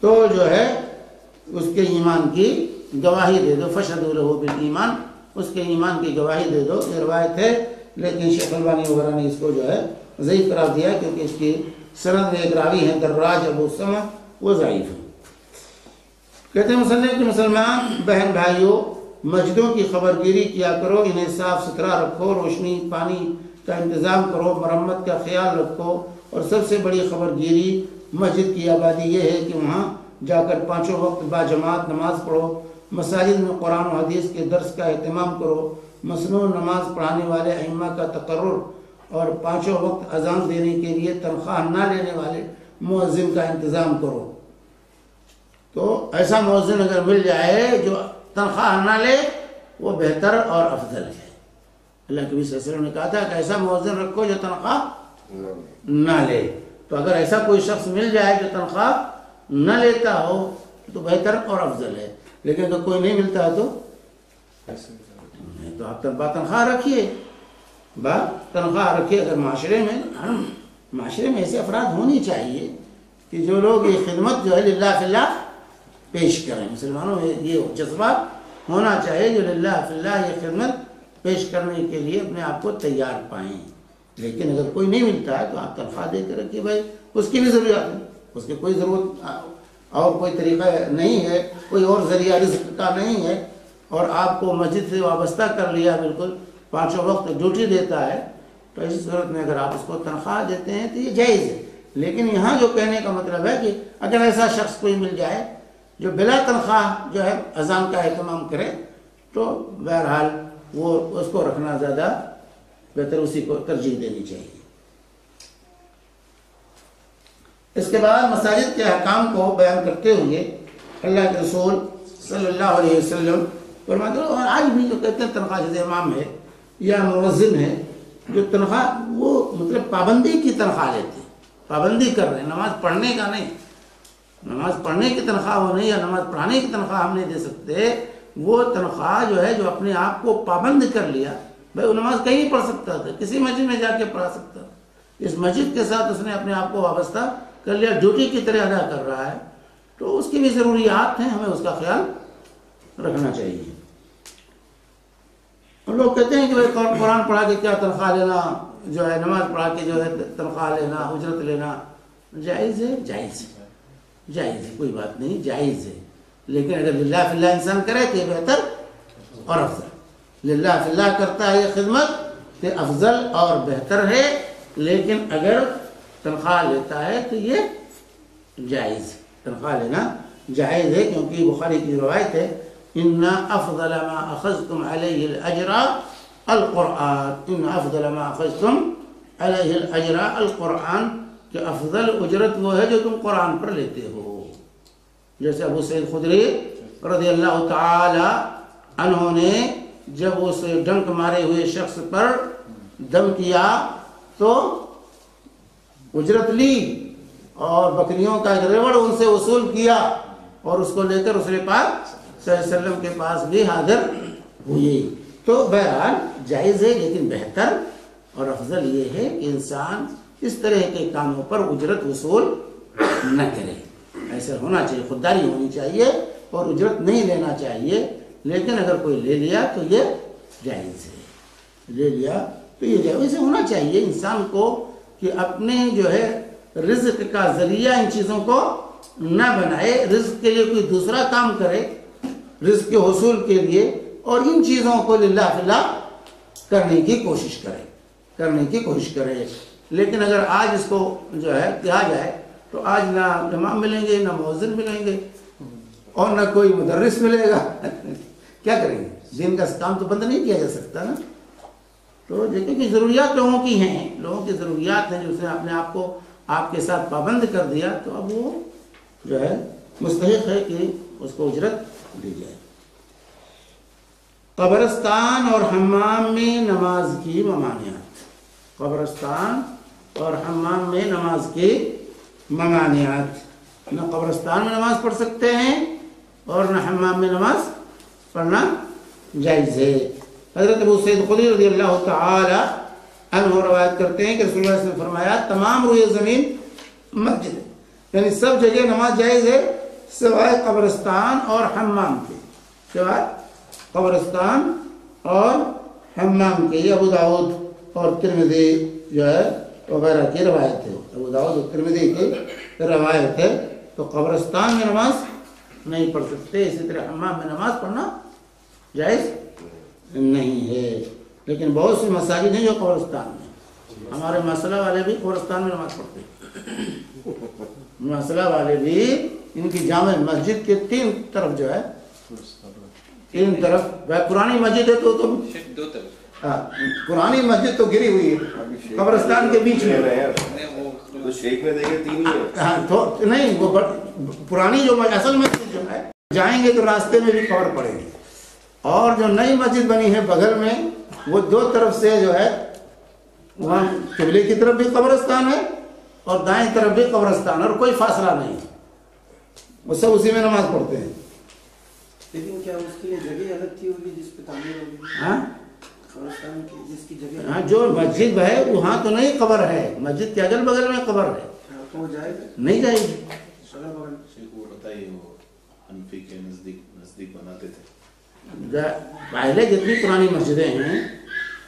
تو جو ہے اس کے ایمان کی گواہی دے دو، فشہدوا لہ بالایمان، اس کے ایمان کی گواہی دے دو۔ یہ روایت ہے لیکن شیخ البانی وغیرہ نے اس کو جو ہے ضعیف قرار دیا کیونکہ اس کی سند میں ایک راوی ہیں دراج ابو سمع، وہ ضعیف ہیں۔ کہتے ہیں مصنف کہ مسلمان بہن بھائیوں مسجدوں کی خبرگیری کیا کرو، انہیں صاف ستھرا رکھو، روشنی پانی کا انتظام کرو، مرمت کا خیال رکھو، اور سب سے بڑی خبرگیری مسجد کی آبادی یہ ہے کہ وہاں جا کر پانچوں وقت باجماعت نماز پڑھو، مساجد میں قرآن و حدیث کے درس کا اہتمام کرو، مسنون نماز پڑھانے والے ائمہ کا تقرر اور پانچوں وقت اذان دینے کے لیے تنخواہ نہ لینے والے مؤذن کا انتظام کرو۔ تو ایسا مؤذن اگر مل جائے جو تنخواہ نہ لے وہ بہتر اور افضل ہے۔ اللہ کے نبی صلی اللہ علیہ وسلم نے کہا تھا کہ ایسا مؤذن رکھو جو تنخواہ نہ لے، تو اگر ایسا کوئی شخص مل جائے جو تنخواہ نہ لیتا ہو تو بہتر اور افضل ہے، لیکن اگر کوئی نہیں ملتا ہے تو آپ تنخواہ رکھیے، تنخواہ رکھیے۔ اگر معاشرے میں ایسے افراد ہونی چاہیے کہ جو لوگ یہ خدمت جو ہے للہ فی اللہ پیش کریں، مسلمانوں میں یہ جذبہ ہونا چاہیے جو للہ فی اللہ یہ خدمت پیش کرنے کے لیے اپنے آپ کو تیار پائیں۔ لیکن اگر کوئی نہیں ملتا ہے تو آپ تنخواہ دے کے رکھیے، بھائی اس کی بھی ضروریات ہے، اس کی کوئی ضرورت اور کوئی طریقہ نہیں ہے، کوئی اور ذریعہ رزق کا نہیں ہے، اور آپ کو مسجد سے وابستہ کر لیا، بالکل پانچوں وقت ڈیوٹی دیتا ہے، تو ایسی صورت میں اگر آپ اس کو تنخواہ دیتے ہیں تو یہ جائز ہے۔ لیکن یہاں جو کہنے کا مطلب ہے کہ اگر ایسا شخص کوئی مل جائے جو بلا تنخواہ جو ہے اذان کا اہتمام کرے تو بہرحال وہ اس کو رکھنا زیادہ بہتر، اسی کو ترجیح دینی چاہیے۔ اس کے بعد مساجد کے احکام کو بیان کرتے ہوئے اللہ کے رسول صلی اللہ علیہ وسلم فرماتے ہیں، اور آج بھی جو کہتے ہیں تنخواہ جیسے امام ہے یا مؤذن ہے جو تنخواہ وہ مطلب پابندی کی تنخواہ لیتے ہیں، پابندی کر رہے ہیں، نماز پڑھنے کا نہیں، نماز پڑھنے کی تنخواہ وہ نہیں، یا نماز پڑھانے کی تنخواہ ہم نہیں دے سکتے، وہ تنخواہ جو ہے جو اپنے آپ کو پابند کر لیا، بھائی وہ نماز کہیں پڑھ سکتا تھا، کسی مسجد میں جا کے پڑھا سکتا، اس مسجد کے ساتھ اس نے اپنے آپ کو وابستہ کر لیا، ڈیوٹی کی طرح ادا کر رہا ہے، تو اس کی بھی ضروریات ہیں، ہمیں اس کا خیال رکھنا چاہیے۔ اور لوگ کہتے ہیں کہ بھائی قرآن پڑھا کے کیا تنخواہ لینا، جو ہے نماز پڑھا کے جو ہے تنخواہ لینا، اجرت لینا، جائز ہے، جائز ہے، جائز ہے، کوئی بات نہیں، جائز ہے، لیکن اگر للہ فی اللہ انسان کرے تو یہ بہتر اور افضل، للہ فی اللہ کرتا ہے یہ خدمت تو افضل اور بہتر ہے، لیکن اگر تنخواہ لیتا ہے تو یہ جائز، تنخواہ لینا جائز ہے، کیونکہ بخاری کی روایت ہے ان افضل ما اخذتم علیہ الاجر القرآن، ان افضل ما اخذتم علیہ الاجر القرآن، کہ افضل اجرت وہ ہے جو تم قرآن پر لیتے ہو۔ جیسے ابو سعید خدری رضی اللہ تعالی عنہ نے جب اس ڈنک مارے ہوئے شخص پر دم کیا تو اجرت لی اور بکریوں کا ایک ریوڑ ان سے وصول کیا، اور اس کو لے کر رسول پاک صلی اللہ علیہ وسلم کے پاس بھی حاضر ہوئی۔ تو بہرحال جائز ہے، لیکن بہتر اور افضل یہ ہے کہ انسان اس طرح کے کاموں پر اجرت وصول نہ کرے، ایسا ہونا چاہیے، خودداری ہونی چاہیے اور اجرت نہیں لینا چاہیے، لیکن اگر کوئی لے لیا تو یہ جائز ہے، لے لیا تو یہ جائز، ایسے ہونا چاہیے انسان کو کہ اپنے جو ہے رزق کا ذریعہ ان چیزوں کو نہ بنائے، رزق کے لیے کوئی دوسرا کام کرے رزق کے حصول کے لیے، اور ان چیزوں کو للہ فی اللہ کرنے کی کوشش کرے، لیکن اگر آج اس کو جو ہے کہا جائے تو آج نہ امام ملیں گے، نہ مؤذن ملیں گے، اور نہ کوئی مدرس ملے گا، کیا کریں گے؟ دین کا کام تو بند نہیں کیا جا سکتا نا۔ تو کیونکہ ضروریات لوگوں کی ہیں، لوگوں کی ضروریات ہیں، جو اس نے اپنے آپ کو آپ کے ساتھ پابند کر دیا، تو اب وہ جو ہے مستحق ہے کہ اس کو اجرت دی جائے۔ قبرستان اور حمام میں نماز کی ممانعت، قبرستان اور حمام میں نماز کی ممانعت، نہ قبرستان میں نماز پڑھ سکتے ہیں اور نہ حمام میں نماز پڑھنا جائز ہے۔ حضرت ابو سعید خدری رضی اللہ تعالی عنہ روایت کرتے ہیں کہ رسول اللہ صلی اللہ علیہ وسلم نے فرمایا تمام روئے زمین مسجد ہے، یعنی سب جگہ نماز جائز ہے سوائے قبرستان اور حمام کے، سوائے قبرستان اور حمام کے۔ یہ ابو داؤد اور ترمذی جو ہے وغیرہ کی روایت ہے، ابو داؤد اور ترمذی کی روایت ہے۔ تو قبرستان میں نماز نہیں پڑھ سکتے، اسی طرح حمام میں نماز پڑھنا جائز نہیں ہے، لیکن بہت سی مساجد ہیں جو قبرستان میں، ہمارے مسئلہ والے بھی قبرستان میں نماز پڑھتے ہیں، مسئلہ والے بھی، ان کی جامع مسجد کے تین طرف جو ہے، تین طرف، پرانی مسجد ہے تو دو طرف، پرانی مسجد تو گری ہوئی ہے قبرستان کے بیچ میں، نہیں وہ پرانی جو اصل مسجد جو ہے، جائیں گے تو راستے میں بھی قبر پڑے گی، اور جو نئی مسجد بنی ہے بغل میں وہ دو طرف سے جو ہے، وہاں قبلے کی طرف بھی قبرستان ہے اور دائیں طرف بھی قبرستان، اور کوئی فاصلہ نہیں، وہ سب اسی میں نماز پڑھتے ہیں۔ لیکن کیا اس کے لیے جگہ الگ کی ہوگی جس پہ تعمیر ہوگی؟ ہاں قبرستان کی جس کی جگہ، ہاں جو مسجد ہے وہاں تو نہیں قبر ہے، مسجد کے اگل بغل میں قبر ہے، تو وہ جائے گا نہیں جائے گی۔ اگل بغل وہ بتائیے، وہ حنفی کے نزدیک بناتے تھے، پہلے جتنی پرانی مسجدیں ہیں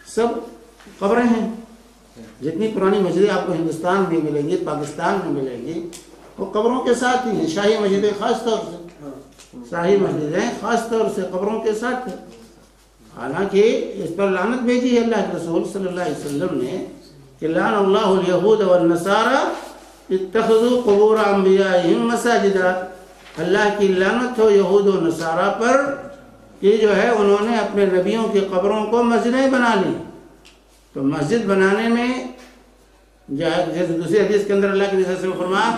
سب قبریں ہیں، جتنی پرانی مسجدیں آپ کو ہندوستان میں ملیں گی، پاکستان میں ملیں گی، وہ قبروں کے ساتھ ہی ہیں، شاہی مسجدیں خاص طور سے، شاہی مسجدیں خاص طور سے قبروں کے ساتھ ہیں۔ حالانکہ اس پر لعنت بھیجی ہے اللہ کے رسول صلی اللہ علیہ وسلم نے کہ لعن اللہ الیہود والنصارى اتخذوا قبور انبیائہم مساجدا، اللہ کی لعنت ہو یہود و نصارہ پر کہ جو ہے انہوں نے اپنے نبیوں کی قبروں کو مسجدیں بنا لی۔ تو مسجد بنانے میں جیسے دوسری حدیث کے اندر اللہ کے رسول صلی اللہ علیہ وسلم فرمایا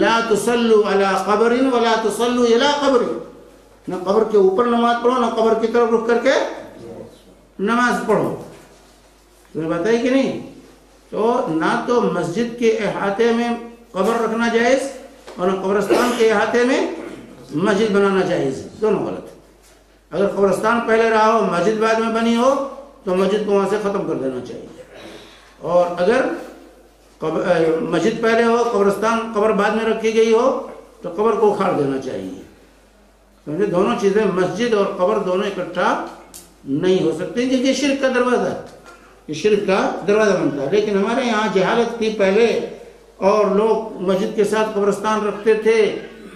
لا تصلوا علی قبر ولا تصلوا الی قبر، نہ قبر کے اوپر نماز پڑھو نہ قبر کی طرف رخ کر کے نماز پڑھو۔ تمہیں بتائی کہ نہیں تو نہ تو مسجد کے احاطے میں قبر رکھنا جائز اور نہ قبرستان کے احاطے میں مسجد بنانا جائز، دونوں غلط۔ اگر قبرستان پہلے رہا ہو مسجد بعد میں بنی ہو تو مسجد کو وہاں سے ختم کر دینا چاہیے، اور اگر مسجد پہلے ہو قبر بعد میں رکھی گئی ہو تو قبر کو اکھاڑ دینا چاہیے، کیونکہ دونوں چیزیں مسجد اور قبر دونوں اکٹھا نہیں ہو سکتے، کیونکہ شرک کا دروازہ ہے، یہ شرک کا دروازہ بنتا ہے۔ لیکن ہمارے یہاں جہالت تھی پہلے، اور لوگ مسجد کے ساتھ قبرستان رکھتے تھے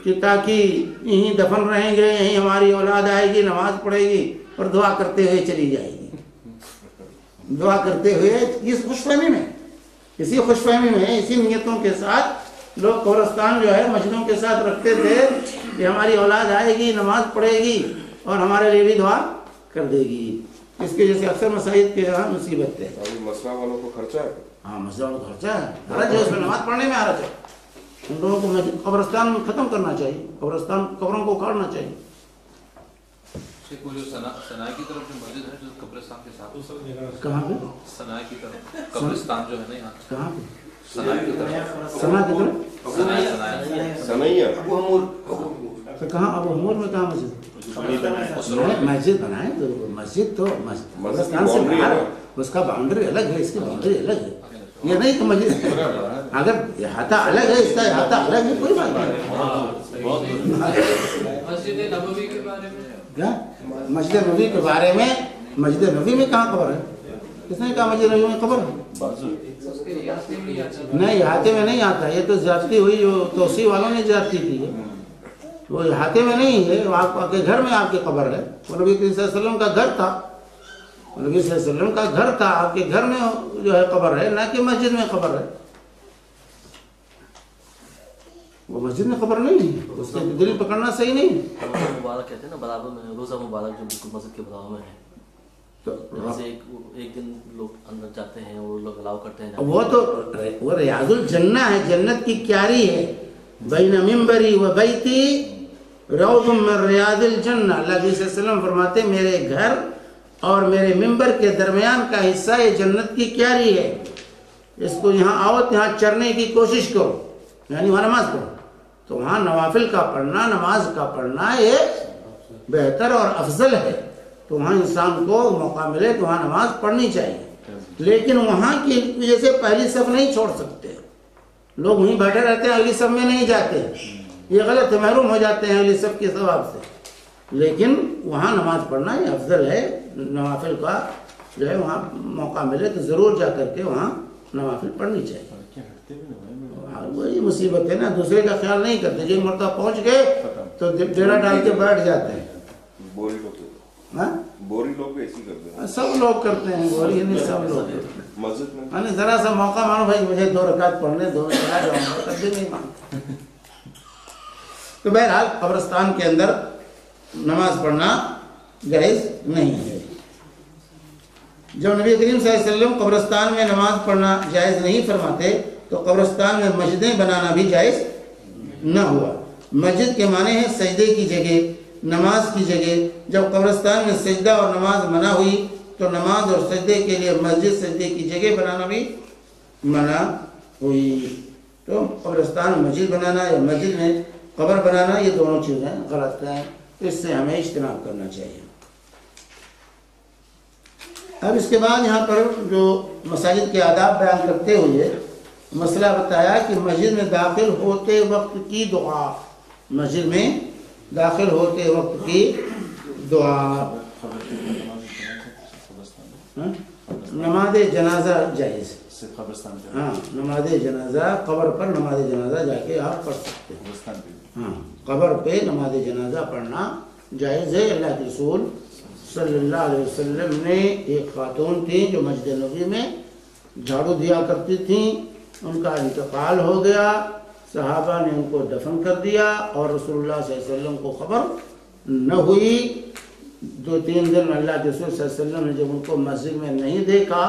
کہ تاکہ یہیں دفن رہیں گے، یہیں ہماری اولاد آئے گی، نماز پڑھے گی اور دعا کرتے ہوئے چلی جائے گی، دعا کرتے ہوئے اس خوش فہمی میں، اسی خوش فہمی میں، اسی نیتوں کے ساتھ لوگ قبرستان جو ہے مسجدوں کے ساتھ رکھتے تھے کہ ہماری اولاد آئے گی، نماز پڑھے گی اور ہمارے لیے بھی دعا کر دے گی۔ اس کے جیسے اکثر مساجد کے یہاں مصیبت ہے۔ مسئلہ والوں کو خرچہ ہے، ہاں مسجد والوں کو خرچہ ہے، حرج ہے اس میں، نماز پڑھنے میں حرج ہے۔ ان لوگوں کو قبرستان ختم کرنا چاہیے، قبروں کو اکھاڑنا چاہیے۔ وہ جو سنا کی طرف جو مسجد ہے جو قبرستان کے ساتھ، کہاں پہ؟ سنا کی طرف قبرستان جو ہے نا یہاں، کہاں پہ؟ سنا کی طرف، سنا کی طرف؟ سنائیہ تو کہاں ابو حمور میں کہاں مسجد؟ مسجد بنائے تو مسجد تو قبرستان سے باہر، اس کا باؤنڈری الگ ہے، اس کی باؤنڈری الگ ہے، یہ نہیں کہ مسجد اگر احاطہ الگ ہے، اس کا احاطہ الگ ہے، کوئی بات نہیں۔ مسجد نبوی کے بارے میں کیا؟ مسجد نبوی کے بارے میں، مسجد نبوی میں کہاں قبر ہے؟ کس نے کہا مسجد نبوی میں قبر ہے؟ نہیں، احاطے میں نہیں آتا، یہ تو زیادتی ہوئی، جو توسیع والوں نے زیادتی کی ہے، وہ احاطے میں نہیں ہے، وہ آپ کے گھر میں آپ کی قبر ہے، وہ نبی کریم صلی اللہ علیہ وسلم کا گھر تھا، نبی صلی اللہ علیہ وسلم کا گھر تھا، آپ کے گھر میں جو ہے قبر ہے، نہ کہ مسجد میں قبر ہے، وہ مسجد میں قبر نہیں ہے، اس کے دل پکڑنا صحیح نہیں۔ روزہ مبارک کہتے ہیں نا، برابر میں روزہ مبارک جو بالکل مسجد کے برابر میں ہے، جیسے ایک دن لوگ اندر جاتے ہیں، وہ لوگ الاؤ کرتے ہیں، وہ تو وہ ریاض الجنہ ہے، جنت کی کیاری ہے، بین ممبری و بیتی روض من ریاض الجنہ، اللہ صلی اللہ علیہ وسلم فرماتے ہیں میرے گھر اور میرے ممبر کے درمیان کا حصہ یہ جنت کی کیاری ہے، اس کو یہاں آؤ، یہاں چرنے کی کوشش کرو، یعنی وہاں نماز پڑھو، تو وہاں نوافل کا پڑھنا، نماز کا پڑھنا یہ بہتر اور افضل ہے، تو وہاں انسان کو موقع ملے تو وہاں نماز پڑھنی چاہیے، لیکن وہاں کی وجہ سے پہلی صف نہیں چھوڑ سکتے، لوگ وہیں بیٹھے رہتے ہیں، اگلی صف میں نہیں جاتے، یہ غلط ہے، محروم ہو جاتے ہیں اگلی صف کے ثواب سے، لیکن وہاں نماز پڑھنا یہ افضل ہے، نوافل کا جو ہے وہاں موقع ملے تو ضرور جا کر کے وہاں نوافل پڑھنی چاہیے۔ وہی مصیبت ہے نا، دوسرے کا خیال نہیں کرتے، جو مرتبہ پہنچ گئے تو ڈیرا ڈال کے بیٹھ جاتے ہیں۔ بوری لوگ بھی ایسی کرتے ہیں، سب لوگ کرتے ہیں، بوری نہیں، سب لوگ مسجد میں میں نے ذرا سا موقع مانو بھائی مجھے 2 رکعت پڑھنے دو، چلا جاؤں گا، کبھی نہیں مانتے۔ تو بہرحال قبرستان کے اندر نماز پڑھنا جائز نہیں ہے۔ جب نبی کریم صلی اللہ علیہ وسلم قبرستان میں نماز پڑھنا جائز نہیں فرماتے تو قبرستان میں مسجدیں بنانا بھی جائز نہ ہوا۔ مسجد کے معنی ہے سجدے کی جگہ، نماز کی جگہ۔ جب قبرستان میں سجدہ اور نماز منع ہوئی تو نماز اور سجدے کے لیے مسجد سجدے کی جگہ بنانا بھی منع ہوئی۔ تو قبرستان میں مسجد بنانا یا مسجد میں قبر بنانا یہ دونوں چیزیں غلط ہیں، اس سے ہمیں اجتناب کرنا چاہیے۔ اب اس کے بعد یہاں پر جو مساجد کے آداب بیان کرتے ہوئے مسئلہ بتایا کہ مسجد میں داخل ہوتے وقت کی دعا، مسجد میں داخل ہوتے وقت کی دعا، نماز جنازہ جائز، ہاں نماز جنازہ قبر پر نماز جنازہ جا کے آپ پڑھ سکتے ہیں، ہاں قبر پہ نماز جنازہ پڑھنا جائز ہے۔ اللہ کے رسول صلی اللہ علیہ وسلم نے ایک خاتون تھی جو مسجد نبوی میں جھاڑو دیا کرتی تھیں، ان کا انتقال ہو گیا، صحابہ نے ان کو دفن کر دیا اور رسول اللہ صلی اللہ علیہ وسلم کو خبر نہ ہوئی۔ 2-3 دن اللہ کے رسول صلی اللہ علیہ وسلم نے جب ان کو مسجد میں نہیں دیکھا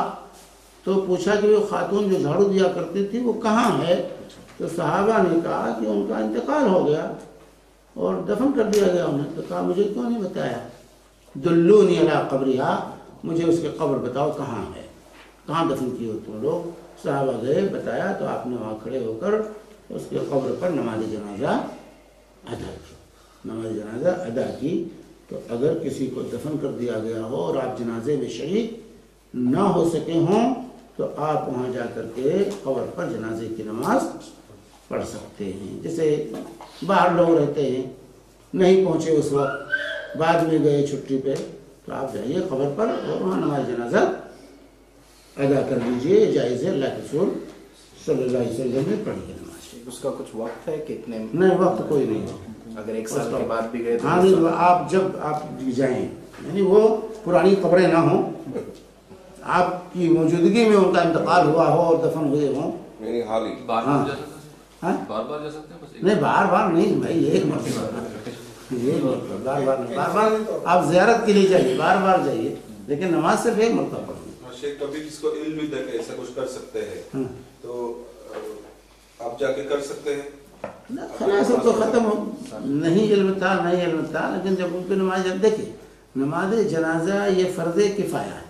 تو پوچھا کہ وہ خاتون جو جھاڑو دیا کرتی تھی وہ کہاں ہے؟ تو صحابہ نے کہا کہ ان کا انتقال ہو گیا اور دفن کر دیا گیا انہیں۔ تو کہا مجھے کیوں نہیں بتایا؟ دلونی علی قبرہا، مجھے اس کے قبر بتاؤ کہاں ہے، کہاں دفن کی ہو تم لوگ؟ صحابہ گئے, بتایا تو آپ نے وہاں کھڑے ہو کر اس کے قبر پر نماز جنازہ ادا کی. نماز جنازہ ادا کی. تو اگر کسی کو دفن کر دیا گیا ہو اور آپ جنازے میں شریک نہ ہو سکے ہوں تو آپ وہاں جا کر کے قبر پر جنازے کی نماز پڑھ سکتے ہیں. جیسے باہر لوگ رہتے ہیں, نہیں پہنچے اس وقت, بعد میں گئے چھٹی پہ, تو آپ جائیے قبر پر اور وہاں نماز جنازہ ادا کر لیجیے. جائز ہے, اللہ کے رسول صلی اللہ علیہ وسلم نے پڑھی ہے نماز. اس کا کچھ وقت ہے کتنے؟ نہیں, وقت کوئی نہیں. اگر ایک سال کے بعد بھی گئے تو ہاں نہیں, آپ جب آپ جائیں, یعنی وہ پرانی قبریں نہ ہوں, آپ کی موجودگی میں ان کا انتقال ہوا ہو اور دفن ہوئے ہوں. یعنی حال ہی بار ہاں. بار جا سکتے ہیں, ہاں بار بار جا سکتے ہیں بس. نہیں, بار بار نہیں بھائی, ایک مرتبہ, ایک مرتبہ, بار بار نہیں. بار بار آپ زیارت کے لیے جائیے, بار بار جائیے, لیکن نماز صرف ایک مرتبہ پڑھیے. شیخ کبھی کسی کو علم بھی تھا کہ ایسا کچھ کر سکتے ہیں تو آپ جا کے کر سکتے ہیں. خلاص تو ختم ہو, نہیں علم تھا, نہیں علم تھا, لیکن جب ان کی نماز, جب دیکھیں نماز جنازہ یہ فرض کفایہ ہے.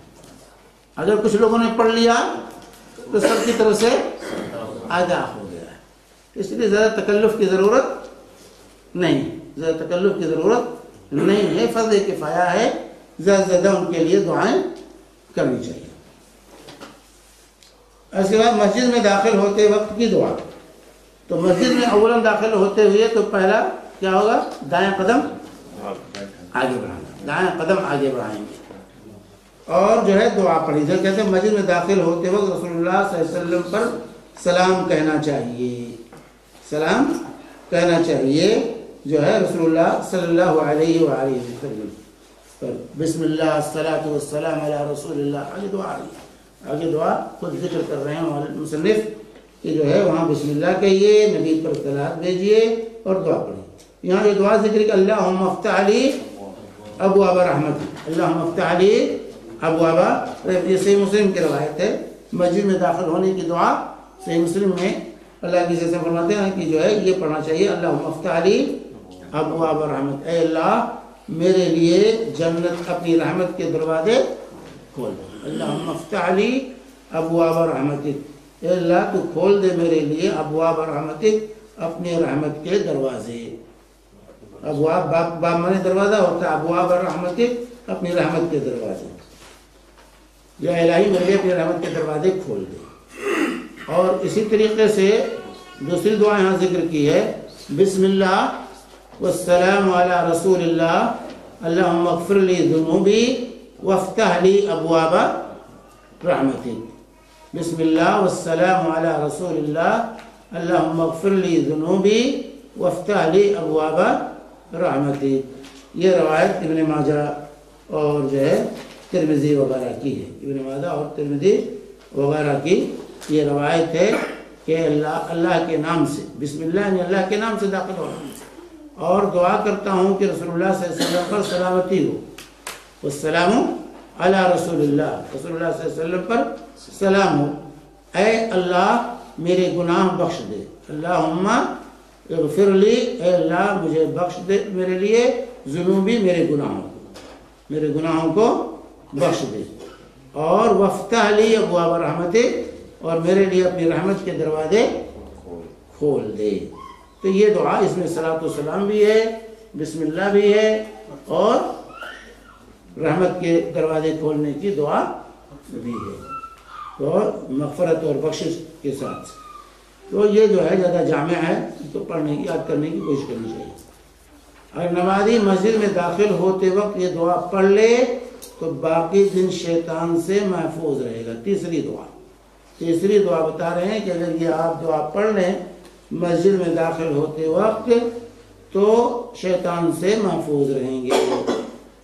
اگر کچھ لوگوں نے پڑھ لیا تو سب کی طرف سے ادا ہو گیا ہے. اس لیے زیادہ تکلف کی ضرورت نہیں, زیادہ تکلف کی ضرورت نہیں ہے, فرض کفایہ ہے. زیادہ سے زیادہ ان کے لیے دعائیں کرنی چاہیے. اس کے بعد مسجد میں داخل ہوتے وقت کی دعا. تو مسجد میں اولاً داخل ہوتے ہوئے تو پہلا کیا ہوگا, دائیں قدم آگے بڑھانا, دائیں قدم آگے بڑھائیں گے اور جو ہے دعا پڑھی. جو کہتے ہیں مسجد میں داخل ہوتے وقت رسول اللہ صلی اللہ علیہ وسلم پر سلام کہنا چاہیے, سلام کہنا چاہیے جو ہے رسول اللہ صلی اللہ علیہ وآلہ وسلم پر. بسم اللہ الصلاۃ والسلام علی رسول اللہ. آگے دعا خود ذکر کر رہے ہیں مصنف کہ جو ہے وہاں بسم اللہ کہیے, نبی پر صلاۃ بھیجیے اور دعا پڑھیے. یہاں جو دعا ذکر کہ اللہم افتح لی ابواب رحمت, اللہم افتح لی ابواب, یہ صحیح مسلم کی روایت ہے. مسجد میں داخل ہونے کی دعا صحیح مسلم میں اللہ کی جیسے فرماتے ہیں کہ جو ہے یہ پڑھنا چاہیے, اللہم افتح لی ابواب رحمت, اے اللہ میرے لیے جنت اپنی رحمت کے دروازے کھول دے. اللہم افتح لی ابواب رحمتک, اے اللہ تو کھول دے میرے لیے ابواب رحمتک, اپنے رحمت کے دروازے. ابواب باب مانے دروازہ ہوتا ہے, ابواب رحمتک اپنی رحمت کے دروازے. یا الہی میرے لیے اپنی رحمت کے دروازے کھول دے. اور اسی طریقے سے دوسری دعا یہاں ذکر کی ہے, بسم اللہ والسلام علی رسول اللہ, اللہم اغفر لی ذنوبی وافتح لی ابواب رحمتک. بسم اللہ والسلام علی رسول اللہ, اللہم اغفر لی ذنوبی وافتح لی ابواب رحمتک. یہ روایت ابن ماجہ اور جو ہے ترمذی وغیرہ کی ہے. ابن ماجہ اور ترمذی وغیرہ کی یہ روایت ہے کہ اللہ کے نام سے, بسم اللہ یعنی اللہ کے نام سے داخل ہو اور دعا کرتا ہوں کہ رسول اللہ صلی اللہ علیہ وسلم پر سلامتی ہو. والسلام علی رسول اللہ, رسول اللہ صلی اللہ علیہ وسلم پر سلام ہو. اے اللہ میرے گناہ بخش دے, اللہم اغفر لی, اے اللہ مجھے بخش دے میرے لیے ذنوبی, میرے گناہوں کو بخش دے. اور وافتح لی ابواب رحمتک, اور میرے لیے اپنی رحمت کے دروازے کھول دے. تو یہ دعا, اس میں صلاۃ و سلام بھی ہے, بسم اللہ بھی ہے, اور رحمت کے دروازے کھولنے کی دعا بھی ہے, تو مغفرت اور بخشش کے ساتھ. تو یہ جو ہے زیادہ جامع ہے, تو پڑھنے کی, یاد کرنے کی کوشش کرنی چاہیے. اگر نمازی مسجد میں داخل ہوتے وقت یہ دعا پڑھ لے تو باقی دن شیطان سے محفوظ رہے گا. تیسری دعا بتا رہے ہیں کہ اگر یہ آپ دعا پڑھ لیں مسجد میں داخل ہوتے وقت تو شیطان سے محفوظ رہیں گے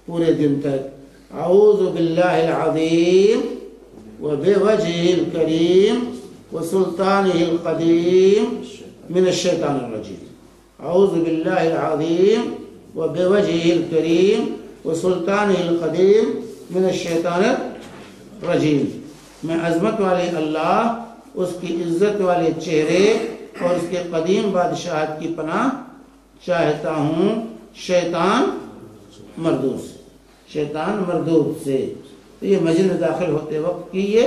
پورے دن تک. اعوذ باللہ العظیم وبوجہہ الکریم وسلطانہ القدیم من الشیطان الرجیم. اعوذ باللہ العظیم وبوجہہ الکریم وسلطانہ القدیم من الشیطان الرجیم. میں عظمت والے اللہ, اس کی عزت والے چہرے اور اس کے قدیم بادشاہت کی پناہ چاہتا ہوں شیطان مردود سے. تو یہ مسجد میں داخل ہوتے وقت کی یہ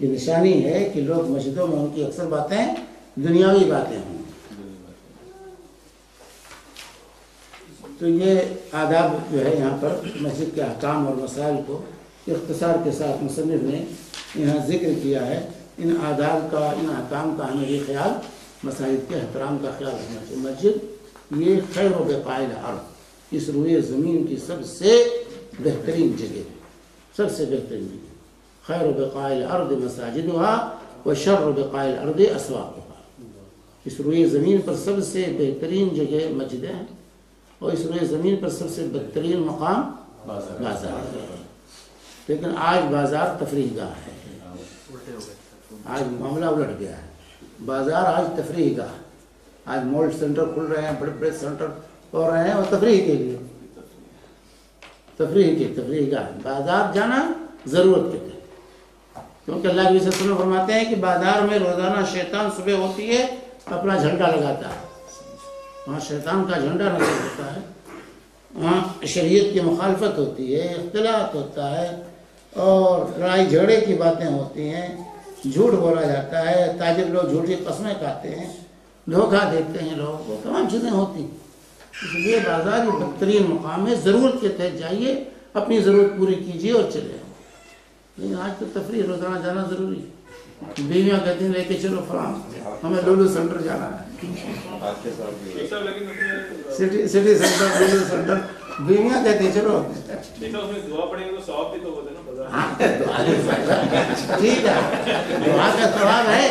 یہ نشانی ہے کہ لوگ مسجدوں میں ان کی اکثر باتیں دنیاوی باتیں ہوں. تو یہ آداب جو ہے یہاں پر مسجد کے احکام اور مسائل کو اختصار کے ساتھ مصنف نے یہاں ذکر کیا ہے. ان آداب کا، ان احکام کا ہمیں یہ خیال، مساجد کے احترام کا خیال رکھنا چاہیے. مسجد یہ خیر و بقاء الارض، اس روئے زمین کی سب سے بہترین جگہ، سب سے بہترین جگہ. خیر و بقاء الارض مساجدها و شر و بقاء الارض اسواقها. اس روئے زمین پر سب سے بہترین جگہ مسجدیں ہیں اور اس روئے زمین پر سب سے بہترین مقام بازار ہے. لیکن آج بازار تفریح گاہ ہے. آج معاملہ الٹ گیا ہے. بازار آج تفریح گاہ. آج مال سینٹر کھل رہے ہیں، بڑے بڑے سینٹر ہو رہے ہیں اور تفریح کے لیے، تفریح گاہ. بازار جانا ضرورت کے لیے، کیونکہ اللہ کے رسول فرماتے ہیں کہ بازار میں روزانہ شیطان صبح ہوتی ہے اپنا جھنڈا لگاتا ہے. وہاں شیطان کا جھنڈا نظر ہوتا ہے، وہاں شریعت کی مخالفت ہوتی ہے، اختلاط ہوتا ہے اور لڑائی جھگڑے کی باتیں ہوتی ہیں، جھوٹ بولا جاتا ہے، تاجر لوگ جھوٹی قسمیں کھاتے ہیں، دھوکہ دیتے ہیں لوگوں کو، تمام چیزیں ہوتی ہیں. اس لیے بازار یہ بہترین مقام ہے. ضرورت کے تحت جائیے، اپنی ضرورت پوری کیجیے اور چلے آئیں. لیکن آج تو تفریح روزانہ جانا ضروری ہے. بیویاں کہتی ہیں لے کے چلو فلاں، ہمیں لولو سینٹر جانا ہے، سٹی سینٹر، لولو سینٹر. بیویاں کہتی ہیں چلو. ٹھیک ہے، دعا کا ثواب ہے،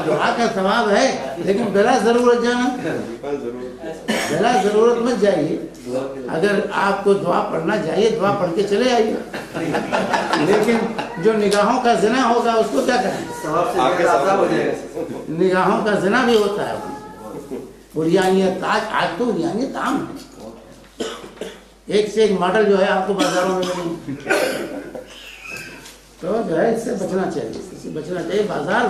دعا کا ثواب ہے، لیکن بلا ضرورت جانا، بلا ضرورت مت جائیے. اگر آپ کو دعا پڑھنا چاہیے دعا پڑھ کے چلے آئیے، لیکن جو نگاہوں کا زنا ہوگا اس کو کیا کریں؟ نگاہوں کا زنا بھی ہوتا ہے. بریانیت آج تو بریانیت عام ہے. ایک سے ایک ماڈل جو ہے آپ کو بازاروں میں ملیں. تو جو ہے اس سے بچنا چاہیے، اس سے بچنا چاہیے. بازار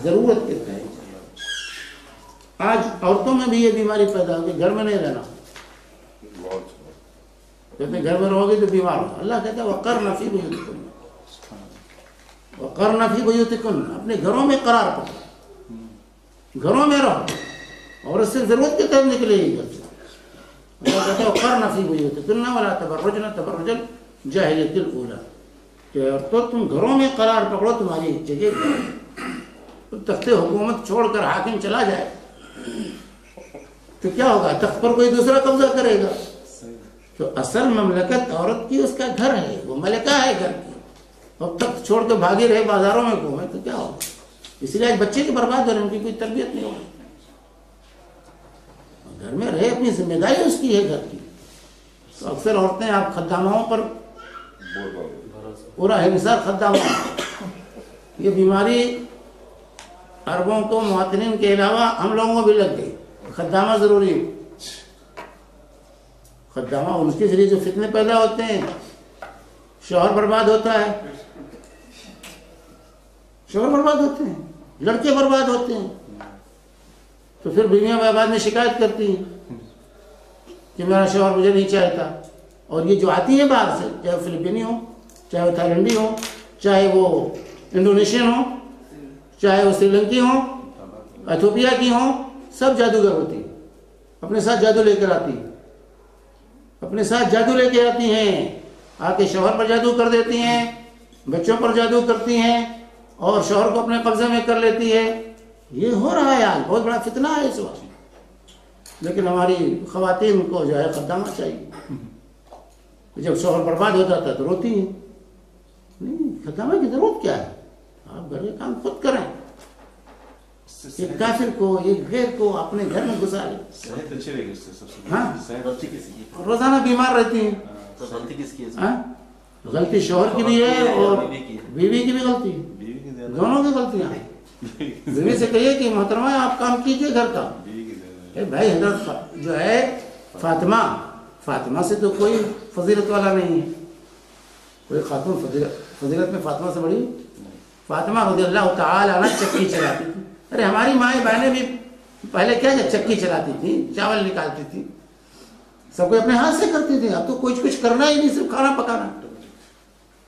ضرورت کے تحت. آج عورتوں میں بھی یہ بیماری پیدا ہوگی، گھر میں نہیں رہنا. کہتے ہیں گھر میں رہو گے تو بیمار ہو. اللہ کہتا ہے وَقَرْنَ فِي بُيُوتِكُنَّ، وَقَرْنَ فِي بُيُوتِكُنَّ، اپنے گھروں میں قرار پاؤ، گھروں میں رہو، اور اس سے ضرورت کے تحت نکلے گی گھر سے. اللہ کہتا ہے وَقَرْنَ فِي بُيُوتِكُنَّ وَلَا تَبَرَّجْنَ تَبَرُّجَ الْجَاهِلِيَّةِ الْأُولَىٰ. تو تم گھروں میں قرار پکڑو، تمہاری جگہ تخت حکومت چھوڑ کر حاکم چلا جائے تو کیا ہوگا؟ تخت پر کوئی دوسرا قبضہ کرے گا. تو اصل مملکت عورت کی اس کا گھر ہے، وہ ملکہ ہے گھر کی. اور تخت چھوڑ کے بھاگے رہے بازاروں میں گھومے تو کیا ہوگا؟ اس لیے آج بچے کے برباد ہو رہے ہیں، ان کی کوئی تربیت نہیں ہوگی. گھر میں رہے، اپنی ذمہ داری اس کی ہے گھر کی. تو اکثر عورتیں آپ خداموں پر پورا انحصار، خداموں. یہ بیماری عربوں کو، مواطنین کے علاوہ ہم لوگوں کو بھی لگ گئی. خدامہ ضروری ہے. خدامہ ان کے ذریعے جو فتنے پیدا ہوتے ہیں، شوہر برباد ہوتا ہے، شوہر برباد ہوتے ہیں، لڑکے برباد ہوتے ہیں. تو پھر بیویاں بعد میں شکایت کرتی ہیں کہ میرا شوہر مجھے نہیں چاہتا. اور یہ جو آتی ہیں باہر سے، چاہے فلپینی ہو، چاہے وہ تھائیلینڈی ہو، چاہے وہ انڈونیشین ہو، چاہے وہ سری لنکی ہوں، ایتھوپیا کی ہوں، سب جادوگر ہوتی ہیں. اپنے ساتھ جادو لے کر آتی ہیں، اپنے ساتھ جادو لے کے آتی ہیں. آ کے شوہر پر جادو کر دیتی ہیں، بچوں پر جادو کرتی ہیں، اور شوہر کو اپنے قبضے میں کر لیتی ہے. یہ ہو رہا ہے آج، بہت بڑا فتنہ ہے اس وقت. لیکن ہماری خواتین کو جو ہے خدامہ چاہیے. جب شوہر برباد ہو جاتا ہے تو روتی ہیں. نہیں، خدامہ کی ضرورت کیا ہے؟ آپ گھر کے کام خود کریں. ایک کافر کو، ایک غیر کو اپنے گھر میں گزارے. صحت اچھی رہے گی اس سے سب سے. ہاں، غلطی کس کی ہے؟ روزانہ بیمار رہتی ہیں. تو غلطی کس کی ہے؟ ہاں، غلطی شوہر کی بھی ہے اور بیوی کی بھی غلطی ہے. بیوی کی زیادہ، دونوں کی غلطیاں ہیں. بیوی سے کہیے کہ محترمہ آپ کام کیجئے گھر کا. بیوی کی زیادہ. بھائی حضرت جو ہے فاطمہ سے تو کوئی فضیلت والا نہیں ہے. کوئی خاتون فضیلت میں فاطمہ سے بڑی؟ فاطمہ رضی اللہ تعالی عنہ چکی چلاتی تھی. ارے ہماری مائیں بہنیں بھی پہلے کیا چکی چلاتی تھی، چاول نکالتی تھی، سب کو اپنے ہاتھ سے کرتی تھی. اب تو کچھ کرنا ہی نہیں، صرف کھانا پکانا.